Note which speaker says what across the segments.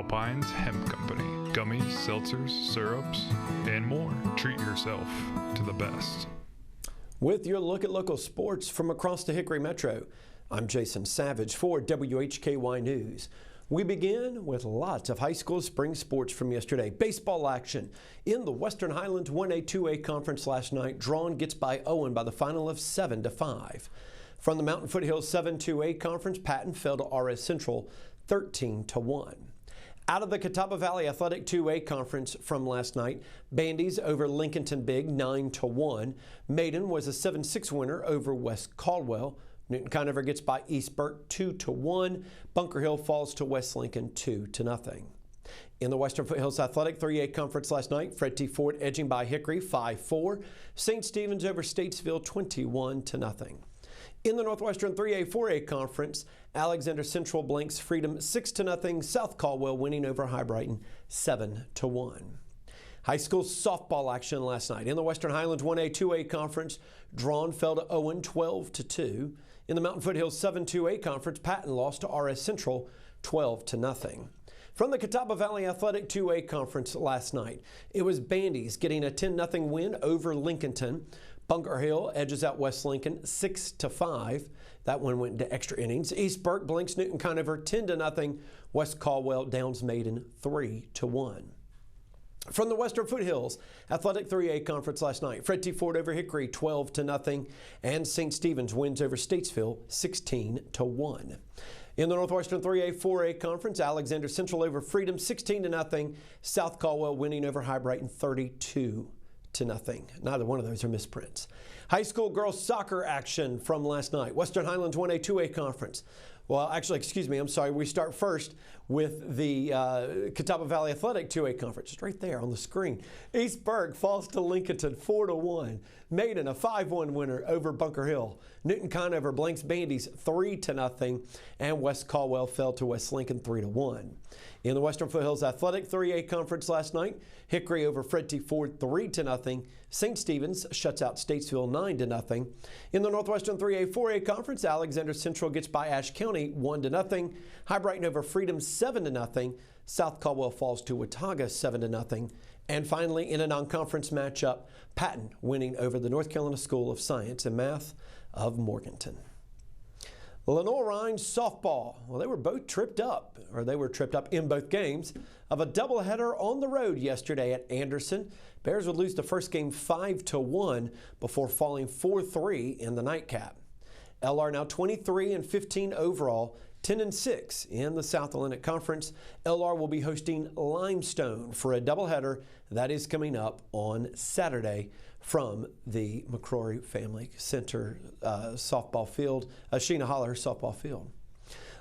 Speaker 1: Alpine's Hemp Company. Gummies, seltzers, syrups, and more. Treat yourself to the best.
Speaker 2: With your look at local sports from across the Hickory Metro, I'm Jason Savage for WHKY News. We begin with lots of high school spring sports from yesterday. Baseball action in the Western Highlands 1A 2A conference last night. Drawn gets by Owen by the final of 7-5. From the Mountain Foothills 7-2A conference, Patton fell to RS Central 13-1. Out of the Catawba Valley Athletic 2A conference from last night, Bandy's over Lincolnton Big 9-1. Maiden was a 7-6 winner over West Caldwell. Newton Conover gets by East Burke 2-1. Bunker Hill falls to West Lincoln 2-0. In the Western Foothills Athletic 3A conference last night, Fred T. Ford edging by Hickory 5-4. St. Stephen's over Statesville 21-0. In the Northwestern 3A 4A conference, Alexander Central blanks Freedom 6-0. South Caldwell winning over High Brighton 7-1. High school softball action last night. In the Western Highlands 1A 2A conference, Drawn fell to Owen 12-2. In the Mountain Foothills 7-2A conference, Patton lost to RS Central 12-0. From the Catawba Valley Athletic 2A conference last night, it was Bandy's getting a 10-0 win over Lincolnton. Bunker Hill edges out West Lincoln 6-5. That one went into extra innings. East Burke blinks Newton Conover 10-0. West Caldwell downs Maiden 3-1. From the Western Foothills Athletic 3A conference last night, Fred T. Ford over Hickory 12-0, and St. Stephen's wins over Statesville 16-1. In the Northwestern 3A 4A conference, Alexander Central over Freedom 16-0. South Caldwell winning over High Brighton 32-0. Neither one of those are misprints. High school girls soccer action from last night. Western Highlands 1A 2A conference. Well, actually, excuse me, I'm sorry. We start first with the Catawba Valley Athletic 2A conference. It's right there on the screen. East Burke falls to Lincolnton 4-1. Maiden a 5-1 winner over Bunker Hill. Newton Conover blanks Bandy's 3-0, and West Caldwell fell to West Lincoln 3-1. In the Western Foothills Athletic 3A conference last night, Hickory over Fred T. Ford 3-0. St. Stephen's shuts out Statesville 9-0. In the Northwestern 3A 4A conference, Alexander Central gets by Ashe County 1-0. High Brighton over Freedom 7-0. South Caldwell falls to Watauga 7-0. And finally, in a non-conference matchup, Patton winning over the North Carolina School of Science and Math of Morganton. Lenoir-Rhyne softball, well, they were tripped up in both games of a doubleheader on the road yesterday at Anderson. Bears would lose the first game 5-1 before falling 4-3 in the nightcap. LR now 23-15 overall, 10-6 in the South Atlantic Conference. LR will be hosting Limestone for a doubleheader that is coming up on Saturday from the McCrory Family Center softball field, Sheena Holler softball field.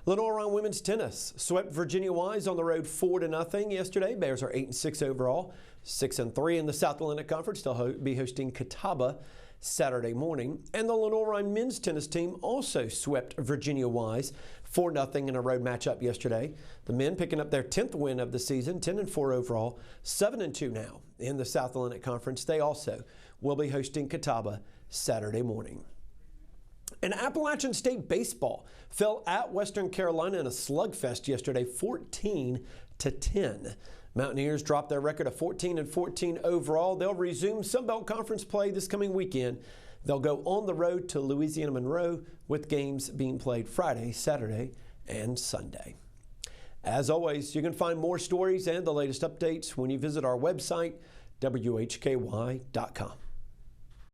Speaker 2: Lenoir-Rhyne women's tennis swept Virginia Wise on the road 4-0 yesterday. Bears are 8-6 overall, 6-3 in the South Atlantic Conference. They'll be hosting Catawba Saturday morning. And the Lenoir-Rhyne men's tennis team also swept Virginia Wise 4-0 in a road matchup yesterday. The men picking up their 10th win of the season, 10-4 overall, 7-2 now in the South Atlantic Conference. They also will be hosting Catawba Saturday morning. And Appalachian State baseball fell at Western Carolina in a slugfest yesterday, 14-10. Mountaineers dropped their record of 14-14 overall. They'll resume Sunbelt Conference play this coming weekend. They'll go on the road to Louisiana Monroe with games being played Friday, Saturday, and Sunday. As always, you can find more stories and the latest updates when you visit our website, WHKY.com.